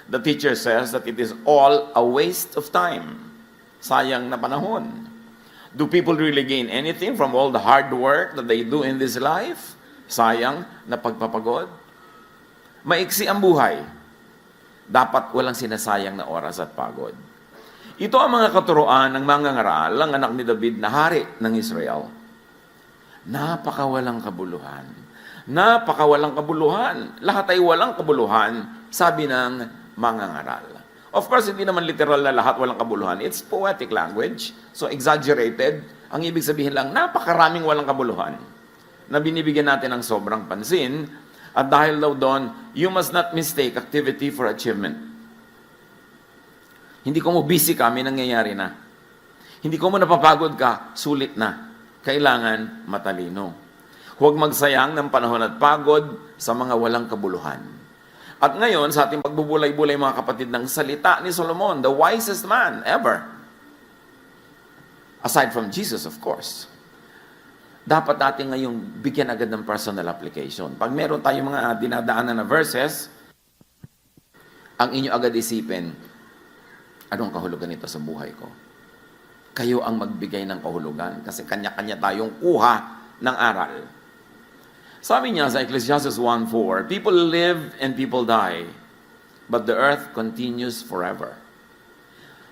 The teacher says that it is all a waste of time. Sayang na panahon. Do people really gain anything from all the hard work that they do in this life? Sayang na pagpapagod. Maiksi ang buhay. Dapat walang sinasayang na oras at pagod. Ito ang mga katuruan ng mga ngaral, ang anak ni David na hari ng Israel. Napakawalang kabuluhan. Napakawalang kabuluhan. Lahat ay walang kabuluhan, sabi ng mga ngaral. Of course, hindi naman literal na lahat walang kabuluhan. It's poetic language. So, exaggerated. Ang ibig sabihin lang, napakaraming walang kabuluhan na binibigyan natin ng sobrang pansin. At dahil daw doon, you must not mistake activity for achievement. Hindi ko mo busy ka, may nangyayari na. Hindi ko mo napapagod ka, sulit na. Kailangan matalino. Huwag magsayang ng panahon at pagod sa mga walang kabuluhan. At ngayon, sa ating pagbubulay-bulay mga kapatid ng salita ni Solomon, the wisest man ever. Aside from Jesus, of course. Dapat natin ngayong bigyan agad ng personal application. Pag meron tayong mga dinadaanan na verses, ang inyo agad isipin, anong kahulugan nito sa buhay ko? Kayo ang magbigay ng kahulugan kasi kanya-kanya tayong kuha ng aral. Sabi niya sa Ecclesiastes 1:4, people live and people die, but the earth continues forever.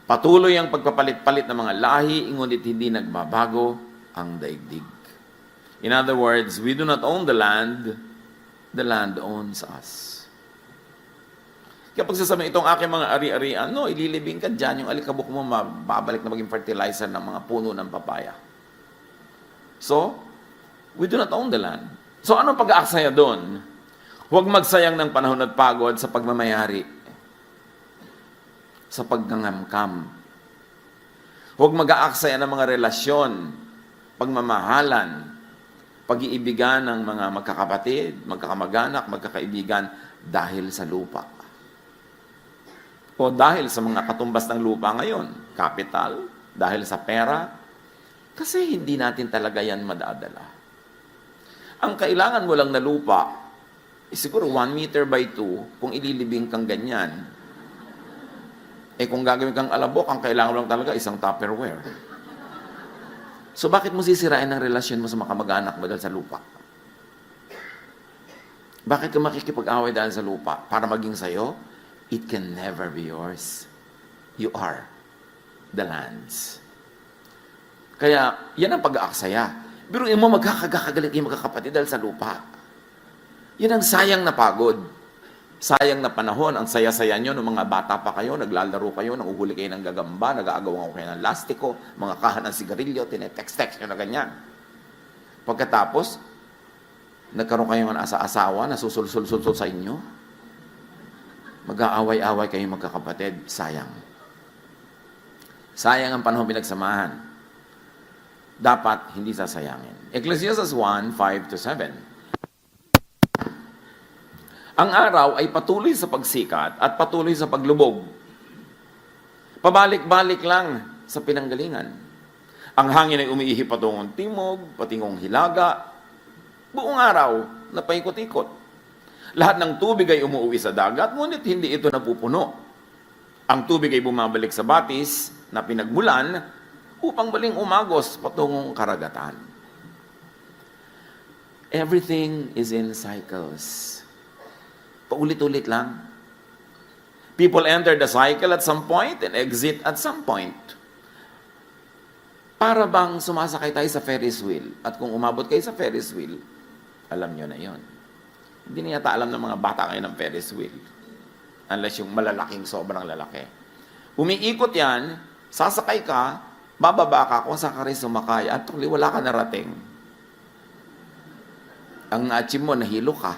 Patuloy ang pagpapalit-palit ng mga lahi, ngunit hindi nagbabago ang daigdig. In other words, we do not own the land owns us. Kapag sasabihin itong aking mga ari-arian, no, ililibing ka dyan, yung alikabok mo mababalik na maging fertilizer ng mga puno ng papaya. So, we do not own the land. So, anong pag-aaksaya doon? Huwag magsayang ng panahon at pagod sa pagmamayari, sa pagngangamkam. Huwag mag-aaksaya ng mga relasyon, pagmamahalan, pag-iibigan ng mga magkakapatid, magkakamag-anak, magkakaibigan dahil sa lupa. O dahil sa mga katumbas ng lupa ngayon, capital, dahil sa pera, kasi hindi natin talaga yan madadala. Ang kailangan mo lang na lupa, siguro 1 meter by 2, kung ililibing kang ganyan. Kung gagawin kang alabok, ang kailangan mo lang talaga isang Tupperware. So bakit mo sisirain ang relasyon mo sa mga kamag-anak mo dahil sa lupa? Bakit ka makikipag-away dahil sa lupa? Para maging sayo? It can never be yours. You are the lands. Kaya, yan ang pag-aaksaya. Pero mo magkakagalit yung magkakapatid dahil sa lupa. Yan ang sayang na pagod. Sayang na panahon. Ang saya-saya nyo nung mga bata pa kayo, naglalaro kayo, nanguhuli kayo ng gagamba, nag-aagawan kayo ng lastiko, mga kahan ng sigarilyo, tinetext-text nyo na ganyan. Pagkatapos, nagkaroon kayo ng asa-asawa na susul-sul-sul sa inyo. Mag-aaway-away kayong magkakapatid. Sayang. Sayang ang panahon pinagsamahan. Dapat hindi sasayangin. Ecclesiastes 1:5-7. Ang araw ay patuloy sa pagsikat at patuloy sa paglubog. Pabalik-balik lang sa pinanggalingan. Ang hangin ay umiihi patungong timog, patingong hilaga, buong araw na paikot-ikot. Lahat ng tubig ay umuuwi sa dagat, ngunit hindi ito napupuno. Ang tubig ay bumabalik sa batis na pinagmulan upang baling umagos patungong karagatan. Everything is in cycles. Paulit-ulit lang. People enter the cycle at some point and exit at some point. Para bang sumasakay tayo sa Ferris wheel. At kung umabot kayo sa Ferris wheel, alam nyo na yon. Hindi na yata alam ng mga bata kayo ng Ferris wheel. Unless yung malalaking sobrang lalaki. Umiikot yan, sasakay ka, bababa ka kung saan ka rin sumakay at tuloy wala ka narating. Ang na-achieve mo, nahilo ka.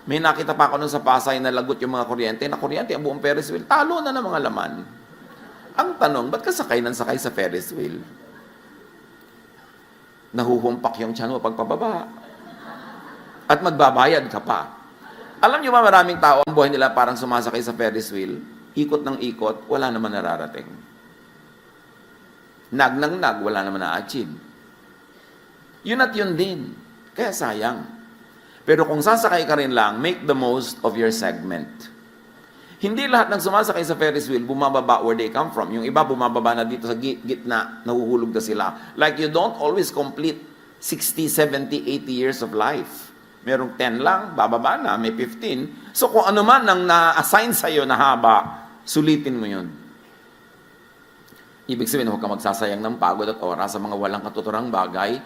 May nakita pa ako nun sa Pasay na lagot yung mga kuryente, ang buong Ferris wheel, talo na ng mga laman. Ang tanong, ba't ka sakay ng sakay sa Ferris wheel? Nahuhumpak yung tiyan mo pagpababa. At magbabayad ka pa. Alam niyo ba maraming tao ang buhay nila parang sumasakay sa Ferris wheel? Ikot ng ikot, wala naman nararating. Nag, wala naman na-achieve. Yun at yun din. Kaya sayang. Pero kung sasakay ka rin lang, make the most of your segment. Hindi lahat ng sumasakay sa Ferris wheel bumababa where they come from. Yung iba bumababa na dito sa gitna, nahuhulog na sila. Like you don't always complete 60, 70, 80 years of life. Merong 10 lang, bababa na, may 15. So kung ano man ang na-assign sa'yo na haba, sulitin mo yun. Ibig sabihin, huwag ka magsasayang ng pagod at oras sa mga walang katuturang bagay.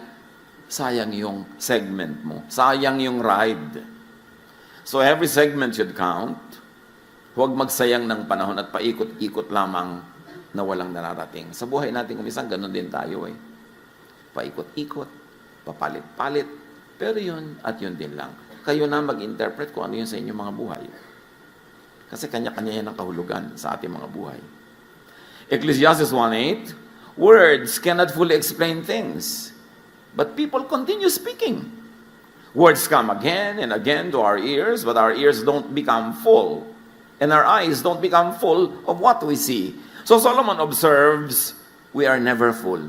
Sayang yung segment mo. Sayang yung ride. So every segment should count. Huwag magsayang ng panahon at paikot-ikot lamang na walang nararating. Sa buhay natin kumisang, ganun din tayo eh. Paikot-ikot, papalit-palit, pero yun at yun din lang. Kayo na mag-interpret kung ano yun sa inyong mga buhay. Kasi kanya-kanya yan ang kahulugan sa ating mga buhay. Ecclesiastes 1:8, words cannot fully explain things, but people continue speaking. Words come again and again to our ears, but our ears don't become full. And our eyes don't become full of what we see. So Solomon observes, we are never full.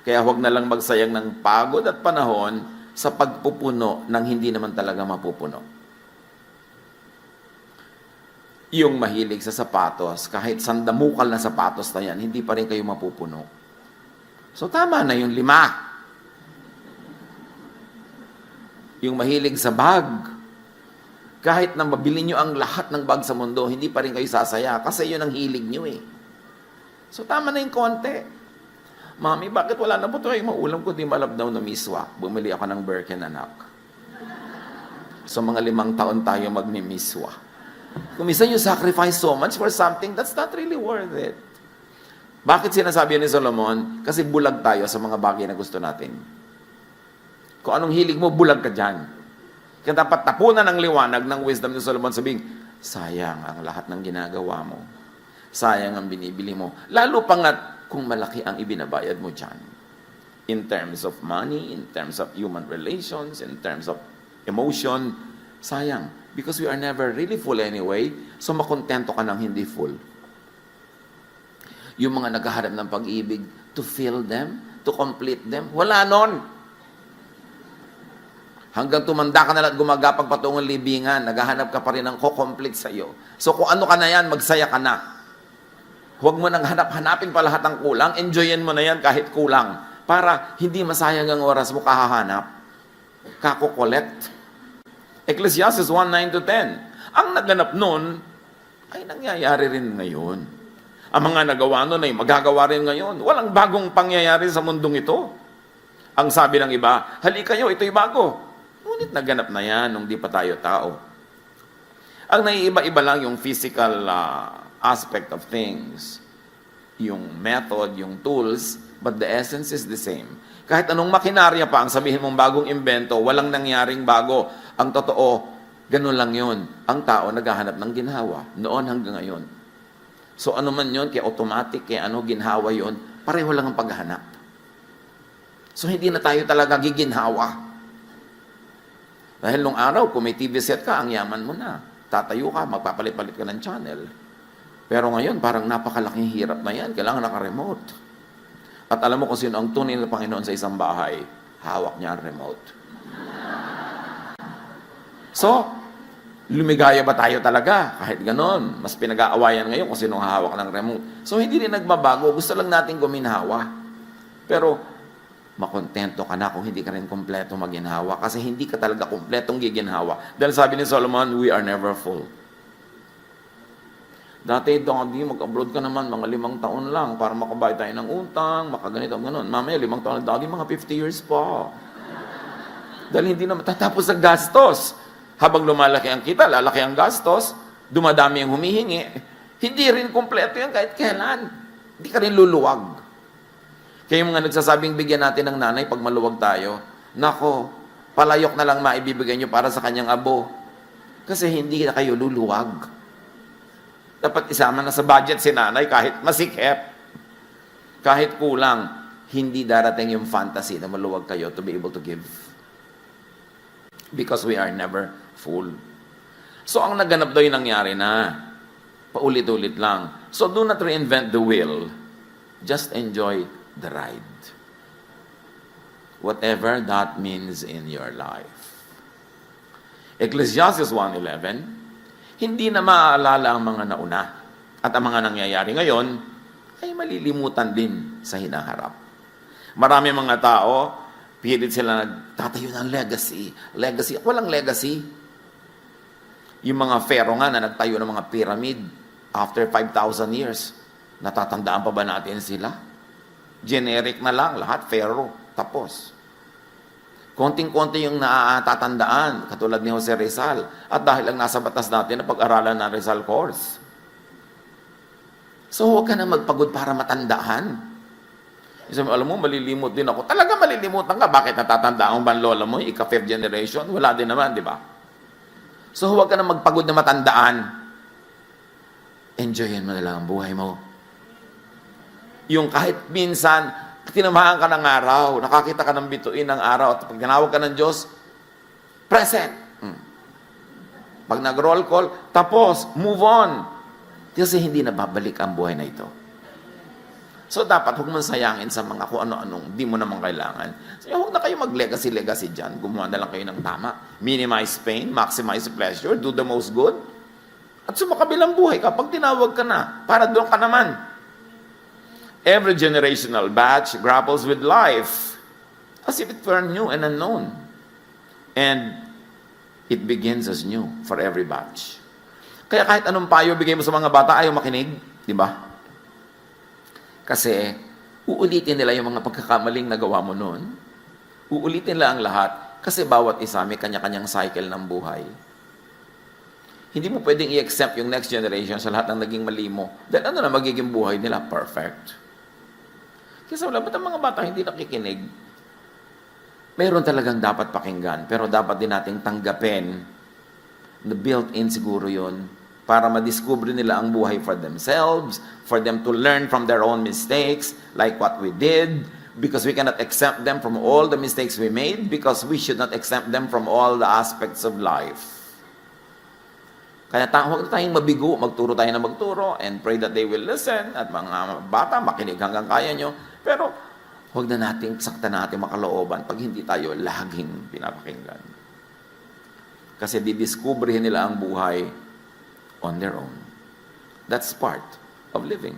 Kaya huwag na lang magsayang ng pagod at panahon sa pagpupuno ng hindi naman talaga mapupuno. Yung mahilig sa sapatos, kahit sandamukal na sapatos na yan, hindi pa rin kayo mapupuno. So tama na yung 5. Yung mahilig sa bag, kahit na mabili nyo ang lahat ng bag sa mundo, hindi pa rin kayo sasaya kasi yun ang hilig nyo eh. So tama na yung konti. Mami, bakit wala na po ito? Maulam ko, di malabdaw na miswa. Bumili ako ng Birken, anak. So mga 5 taon tayo magmimiswa. Kung minsan you sacrifice so much for something, that's not really worth it. Bakit sinasabi ni Solomon? Kasi bulag tayo sa mga bagay na gusto natin. Kung anong hilig mo, bulag ka dyan. Kaya dapat tapunan ng liwanag ng wisdom ni Solomon, sabing, sayang ang lahat ng ginagawa mo. Sayang ang binibili mo. Lalo pa nga kung malaki ang ibinabayad mo dyan. In terms of money, in terms of human relations, in terms of emotion, sayang. Because we are never really full anyway, so makontento ka ng hindi full. Yung mga naghahanap ng pag-ibig, to fill them, to complete them, wala nun. Hanggang tumanda ka na at gumagapag patungong libingan, naghahanap ka pa rin ng ko-complete sa iyo. So kung ano ka na yan, magsaya ka na. Huwag mo nang hanapin pa lahat ng kulang, enjoyin mo na yan kahit kulang. Para hindi masayang ang oras mo kahahanap. Kako-collect. Ecclesiastes 1:9-10. Ang naganap nun, ay nangyayari rin ngayon. Ang mga nagawa nun ay magagawa rin ngayon. Walang bagong pangyayari sa mundong ito. Ang sabi ng iba, halika kayo, ito'y bago. Ngunit naganap na yan nung di pa tayo tao. Ang naiiba-iba lang yung physical aspect of things. Yung method, yung tools, but the essence is the same. Kahit anong makinarya pa ang sabihin mong bagong imbento, walang nangyaring bago. Ang totoo, ganun lang yun. Ang tao naghahanap ng ginhawa, noon hanggang ngayon. So ano man yun, kaya automatic, kaya ano, ginhawa yun, pareho lang ang paghahanap. So hindi na tayo talaga giginhawa. Dahil nung araw, kung may TV set ka, ang yaman mo na. Tatayo ka, magpapalit-palit ka ng channel. Pero ngayon, parang napakalaking hirap na yan. Kailangan naka-remote. At alam mo kung sino ang tunay na Panginoon sa isang bahay, hawak niya ang remote. So, lumigaya ba tayo talaga? Kahit ganon, mas pinag-aawayan ngayon kung sino ang hawak ng remote. So, hindi rin nagbabago. Gusto lang natin guminhawa. Pero, makontento ka na kung hindi ka rin kompleto maginhawa kasi hindi ka talaga kompletong giginhawa. Dahil sabi ni Solomon, we are never full. Dati, Daddy, mag-abroad ka naman, mga 5 taon lang para makabayad tayo ng utang, makaganito, gano'n. Mamaya, 5 taon, Daddy, mga 50 years pa. Dahil hindi na matatapos ang gastos. Habang lumalaki ang kita, lalaki ang gastos, dumadami ang humihingi, hindi rin kompleto yan kahit kailan. Hindi ka rin luluwag. Kaya yung mga nagsasabing bigyan natin ng nanay pag maluwag tayo, nako, palayok na lang maibibigay nyo para sa kanyang abo. Kasi hindi na kayo luluwag. Dapat isama na sa budget si nanay kahit masikip. Kahit kulang, hindi darating yung fantasy na maluwag kayo to be able to give. Because we are never full. So ang naganap daw yung nangyari na. Paulit-ulit lang. So do not reinvent the wheel. Just enjoy the ride. Whatever that means in your life. Ecclesiastes 1:11, hindi na maaalala ang mga nauna. At ang mga nangyayari ngayon ay malilimutan din sa hinaharap. Marami mga tao, pilit sila nagtatayo ng legacy. Legacy. Walang legacy. Yung mga pharaoh nga na nagtayo ng mga pyramid after 5,000 years, natatandaan pa ba natin sila? Generic na lang, lahat pharaoh. Tapos. Konting-konti yung natatandaan, katulad ni Jose Rizal. At dahil lang nasa batas natin na pag-aralan ng Rizal course. So huwag ka na magpagod para matandaan. Sabi, alam mo, malilimot din ako. Talaga malilimutan ka. Bakit natatandaan mo ba ang lola mo? Ika-5th generation? Wala din naman, di ba? So huwag ka na magpagod na matandaan. Enjoyin mo na lang ang buhay mo. Yung kahit minsan, tinamahan ka ng araw, nakakita ka ng bituin ng araw, at pag tinawag ka ng Diyos, present. Pag nag-roll call, tapos, move on. Kasi hindi na babalik ang buhay na ito. So, dapat huwag mong sayangin sa mga kung ano-anong di mo naman kailangan. So, huwag na kayo mag-legacy dyan. Gumawa na lang kayo ng tama. Minimize pain, maximize pleasure, do the most good. At sumakabilang buhay ka, pag tinawag ka na, para doon ka naman. Every generational batch grapples with life as if it were new and unknown. And it begins as new for every batch. Kaya kahit anong payo bigay mo sa mga bata, ayaw makinig. Di ba? Kasi, uulitin nila yung mga pagkakamaling nagawa mo noon. Uulitin nila ang lahat. Kasi bawat isa may kanya-kanyang cycle ng buhay. Hindi mo pwedeng i-accept yung next generation sa lahat ng naging mali mo. Dahil ano na magiging buhay nila? Perfect. Kasi wala, ba't ang mga bata hindi nakikinig? Meron talagang dapat pakinggan. Pero dapat din nating tanggapin na built-in siguro yun para madiscover nila ang buhay for themselves, for them to learn from their own mistakes, like what we did, because we cannot exempt them from all the mistakes we made, because we should not exempt them from all the aspects of life. Kaya huwag tayong mabigo, magturo tayo na magturo, and pray that they will listen, at mga bata, makinig hanggang kaya nyo, pero huwag na nating saktan natin makalooban pag hindi tayo laging pinapakinggan. Kasi didiscoveryhin nila ang buhay on their own. That's part of living.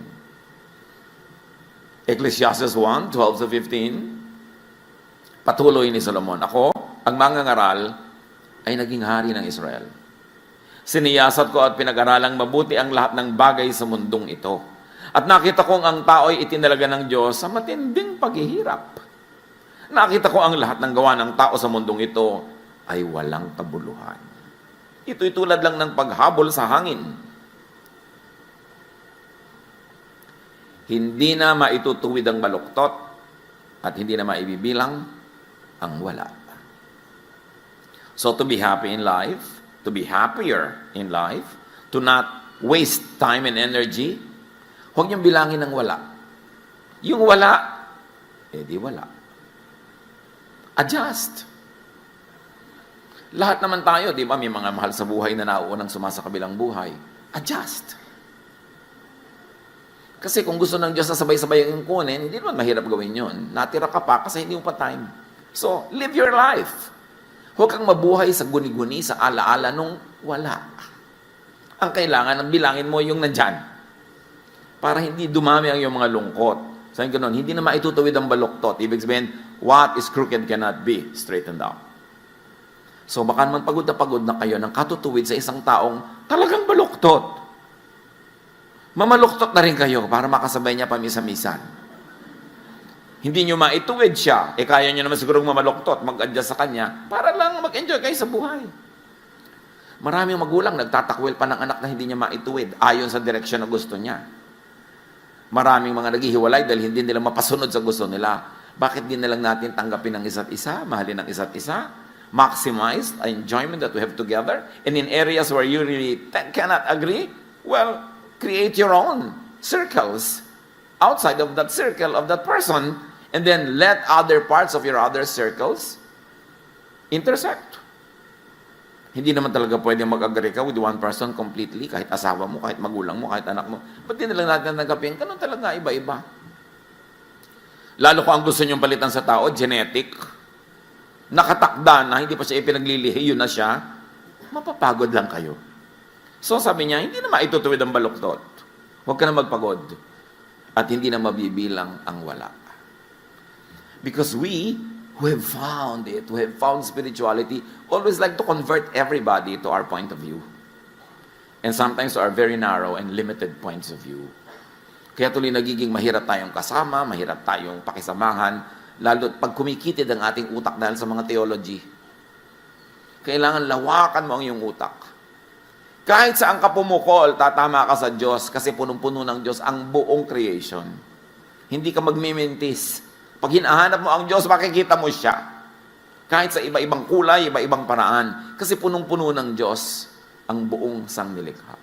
Ecclesiastes 1:12-15, patuloy ni Solomon, ako, ang mangangaral, ay naging hari ng Israel. Siniyasat ko at pinag-aralang mabuti ang lahat ng bagay sa mundong ito. At nakita kong ang tao'y itinalaga ng Diyos sa matinding paghihirap. Nakita ko ang lahat ng gawa ng tao sa mundong ito ay walang kabuluhan. Ito'y tulad lang ng paghabol sa hangin. Hindi na maitutuwid ang baluktot at hindi na maibibilang ang wala. So to be happy in life, to be happier in life, to not waste time and energy, huwag niyong bilangin ng wala. Yung wala, di wala. Adjust. Lahat naman tayo, di ba, may mga mahal sa buhay na nauunang sumasakabilang buhay. Adjust. Kasi kung gusto ng Diyos na sabay-sabay yung kunin, hindi naman mahirap gawin yun. Natira ka pa kasi hindi mo pa time. So, live your life. Huwag kang mabuhay sa guni-guni, sa ala-ala nung wala. Ang kailangan, bilangin mo yung nandyan. Para hindi dumami ang iyong mga lungkot. Sabi ko noon, hindi na maitutuwid ang baluktot. Ibig sabihin, what is crooked cannot be straightened out. So baka naman pagod na kayo ng katutuwid sa isang taong talagang baluktot. Mamaluktot na rin kayo para makasabay niya pamisa-misan. Hindi nyo maituwid siya, kaya nyo naman siguro mamaluktot, mag-adjust sa kanya, para lang mag-enjoy kayo sa buhay. Maraming magulang nagtatakwil pa ng anak na hindi niya maituwid ayon sa direksyon na gusto niya. Maraming mga naghihiwalay dahil hindi nila mapasunod sa gusto nila. Bakit din na lang natin tanggapin ang isa't isa, mahalin ang isa't isa, maximize the enjoyment that we have together, and in areas where you really cannot agree, well, create your own circles outside of that circle of that person, and then let other parts of your other circles intersect. Hindi naman talaga pwedeng mag-agree ka with one person completely, kahit asawa mo, kahit magulang mo, kahit anak mo. Ba't din na lang natin tanggapin? Ganun talaga, iba-iba. Lalo kung ang gusto niyong palitan sa tao, genetic, nakatakda na, hindi pa siya ipinaglilihi, yun na siya, mapapagod lang kayo. So sabi niya, hindi na maitutuwid ang baluktot. Huwag ka na magpagod. At hindi na mabibilang ang wala. Because we who have found it, who have found spirituality, always like to convert everybody to our point of view. And sometimes to our very narrow and limited points of view. Kaya tuloy nagiging mahirap tayong kasama, mahirap tayong pakisamahan, lalo pag kumikitid ang ating utak dahil sa mga theology. Kailangan lawakan mo ang iyong utak. Kahit saan ka pumukol, tatama ka sa Diyos kasi punong-puno ng Diyos ang buong creation. Hindi ka magmimintis. Pag hinahanap mo ang Diyos, makikita mo siya. Kahit sa iba-ibang kulay, iba-ibang paraan. Kasi punong-puno ng Diyos ang buong sangnilikha.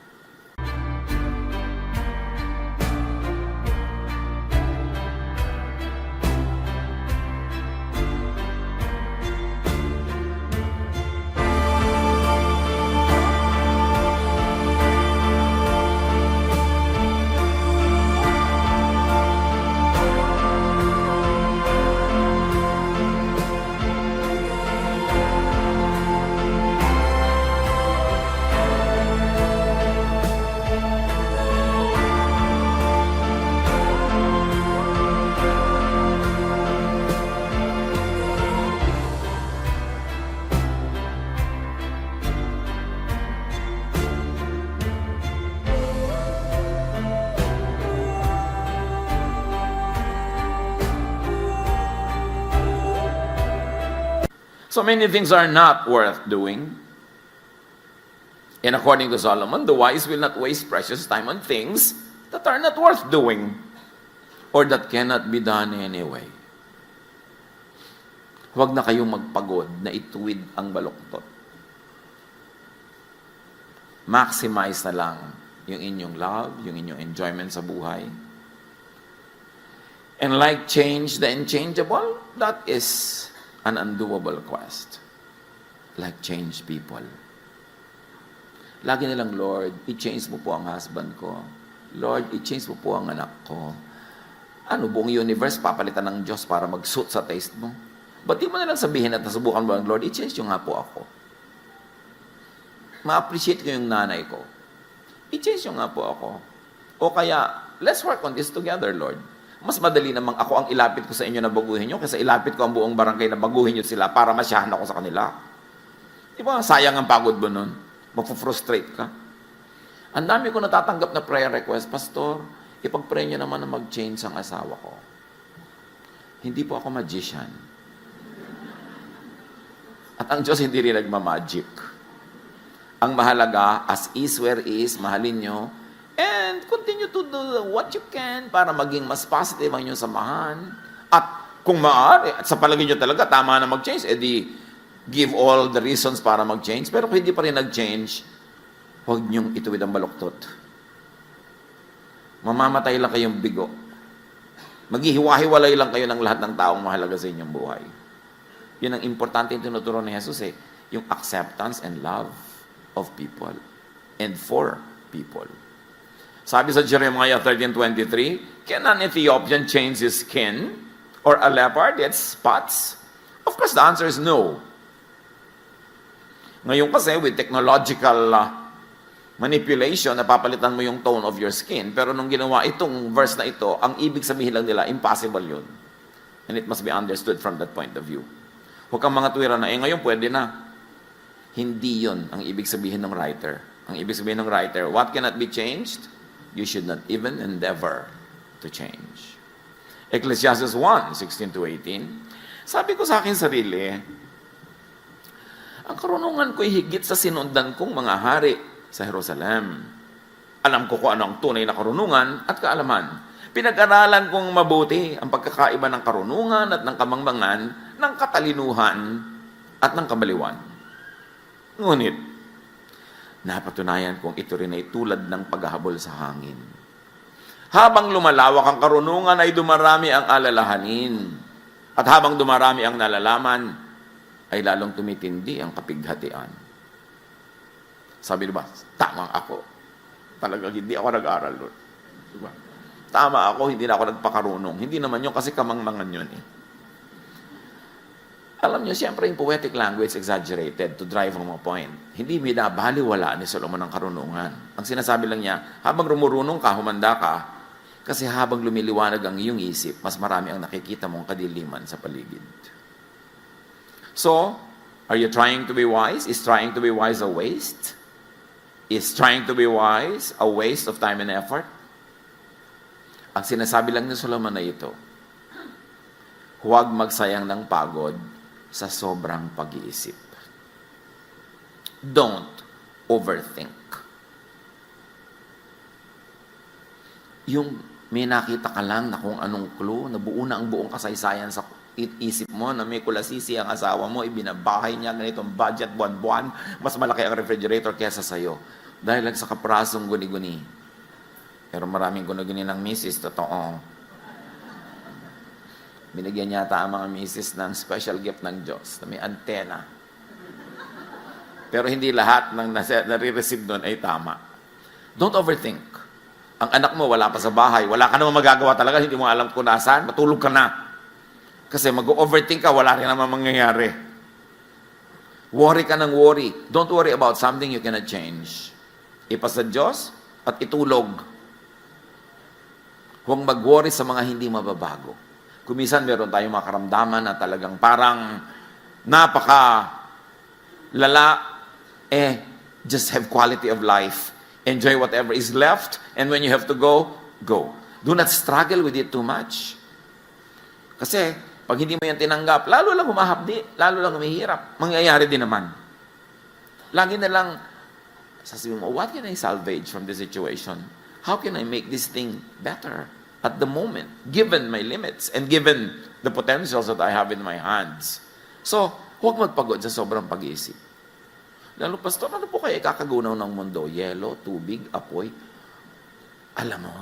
So many things are not worth doing. And according to Solomon, the wise will not waste precious time on things that are not worth doing or that cannot be done anyway. Huwag na kayong magpagod na ituwid ang baluktot. Maximize na lang yung inyong love, yung inyong enjoyment sa buhay. And like change the unchangeable, that is an undoable quest. Like change people. Lagi nilang, Lord, i-change mo po ang husband ko. Lord, i-change mo po ang anak ko. Ano, buong universe papalitan ng Diyos para mag-suit sa taste mo? Ba't di mo nalang sabihin at nasubukan mo ang Lord, i-change nyo nga po ako. Ma-appreciate ko yung nanay ko. I-change nyo nga po ako. O kaya, let's work on this together, Lord. Mas madali namang ako ang ilapit ko sa inyo na baguhin nyo kaysa ilapit ko ang buong barangay na baguhin nyo sila para masyahan ako sa kanila. Di ba? Sayang ang pagod mo nun. Mapufrustrate ka. Ang dami ko natatanggap na prayer request, Pastor, ipag-pray nyo naman na mag-change ang asawa ko. Hindi po ako magician. At ang Diyos hindi rin nagmamagic. Ang mahalaga, as is where is, mahalin nyo, and continue to do what you can para maging mas positive ang inyong samahan. At kung maaari, at sa palagay nyo talaga, tama na mag-change, edi give all the reasons para mag-change. Pero kung hindi pa rin nag-change, huwag nyong ituwid ang baluktot. Mamamatay lang kayong bigo. Maghihiwa-hiwalay lang kayo ng lahat ng taong mahalaga sa inyong buhay. Yun ang importante yung tinuturo ni Jesus yung acceptance and love of people and for people. Sabi sa Jeremiah 13:23, can an Ethiopian change his skin or a leopard its spots? Of course, the answer is no. Ngayon kasi, with technological manipulation, napapalitan mo yung tone of your skin. Pero nung ginawa itong verse na ito, ang ibig sabihin lang nila, impossible yun. And it must be understood from that point of view. Huwag kang mga tuwira na, ngayon pwede na. Hindi yun ang ibig sabihin ng writer. Ang ibig sabihin ng writer, what cannot be changed? You should not even endeavor to change. Ecclesiastes 1:16-18. Sabi ko sa akin sarili, ang karunungan ko'y higit sa sinundan kong mga hari sa Jerusalem. Alam ko kung ano ang tunay na karunungan at kaalaman. Pinag-aralan kong mabuti ang pagkakaiba ng karunungan at ng kamangmangan, ng katalinuhan at ng kabaliwan. Ngunit, napatunayan kong ito rin ay tulad ng paghahabol sa hangin. Habang lumalawak ang karunungan ay dumarami ang alalahanin. At habang dumarami ang nalalaman, ay lalong tumitindi ang kapighatian. Sabi diba, tama ako. Talagang hindi ako nag-aral doon. Diba? Tama ako, hindi na ako nagpakarunong. Hindi naman yun kasi kamangmangan yun . Alam niyo, siyempre yung poetic language exaggerated to drive home a point. Hindi binabaliwala ni Solomon ang karunungan. Ang sinasabi lang niya, habang rumurunong ka, humanda ka, kasi habang lumiliwanag ang iyong isip, mas marami ang nakikita mong kadiliman sa paligid. So, are you trying to be wise? Is trying to be wise a waste? Is trying to be wise a waste of time and effort? Ang sinasabi lang ni Solomon na ito, huwag magsayang ng pagod sa sobrang pag-iisip. Don't overthink. Yung may nakita ka lang na kung anong clue, nabuo na ang buong kasaysayan sa isip mo na may kulasisi ang asawa mo, ibinabahay niya ganitong budget buwan-buwan, mas malaki ang refrigerator kaysa sa'yo. Dahil lang sa kaprasong guni-guni. Pero maraming guni-guni ng misis, totoo. Binigyan yata ang mga misis ng special gift ng Diyos na may antena. Pero hindi lahat ng nare-receive doon ay tama. Don't overthink. Ang anak mo wala pa sa bahay, wala ka naman magagawa talaga, hindi mo alam kung nasaan, matulog ka na. Kasi mag-overthink ka, wala rin naman mangyayari. Worry ka ng worry. Don't worry about something you cannot change. Ipasa Diyos at itulog. Huwag mag-worry sa mga hindi mababago. Kumisan meron tayong mga karamdaman na talagang parang napaka-lala, just have quality of life. Enjoy whatever is left, and when you have to go, go. Do not struggle with it too much. Kasi, pag hindi mo yan tinanggap, lalo lang humahapdi, lalo lang humihirap. Mangyayari din naman. Lagi na lang, sasabihin mo, what can I salvage from this situation? How can I make this thing better at the moment, given my limits and given the potentials that I have in my hands? So, huwag magpagod sa sobrang pag-iisip. Lalo, Pastor, ano po kaya ikakagunaw ng mundo? Yelo, tubig, apoy? Alam mo,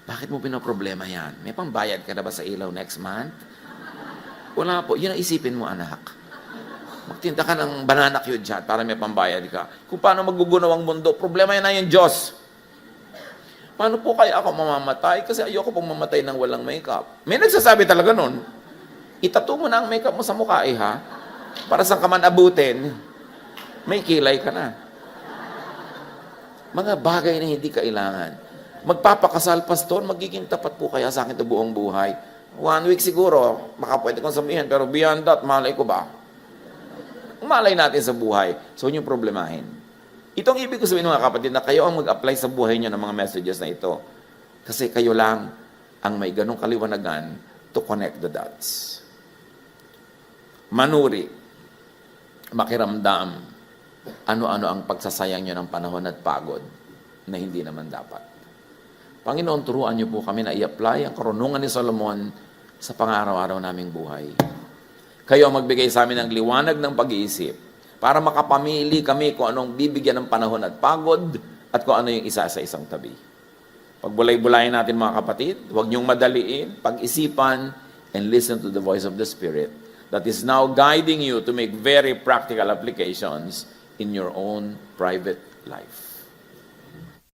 bakit mo pinoproblema yan? May pambayad ka na ba sa ilaw next month? Wala po. Yun ang isipin mo, anak. Magtinda ka ng banana cue dyan para may pambayad ka. Kung paano magugunaw ang mundo, problema yan na yung Diyos. Paano po kaya ako mamamatay? Kasi ayoko pong mamatay ng walang makeup. May nagsasabi talaga nun, itattoo mo na ang makeup mo sa mukha, ha? Para saan ka man abutin, may kilay ka na. Mga bagay na hindi kailangan. Magpapakasal, Pastor, magiging tapat po kaya sa akin ito buong buhay. 1 week siguro, baka pwede kong sabihin, pero beyond that, malay ko ba? Malay natin sa buhay. So, yun yung problemahin. Itong ibig ko sabihin mga kapatid na kayo ang mag-apply sa buhay nyo ng mga messages na ito. Kasi kayo lang ang may ganong kaliwanagan to connect the dots. Manuri, makiramdam, ano-ano ang pagsasayang nyo ng panahon at pagod na hindi naman dapat. Panginoon, turuan nyo po kami na i-apply ang karunungan ni Solomon sa pang-araw-araw naming buhay. Kayo ang magbigay sa amin ng liwanag ng pag-iisip para makapamili kami kung anong bibigyan ng panahon at pagod at kung ano yung isa sa isang tabi. Pagbulay-bulayin natin mga kapatid, huwag niyong madaliin, pag-isipan, and listen to the voice of the Spirit that is now guiding you to make very practical applications in your own private life.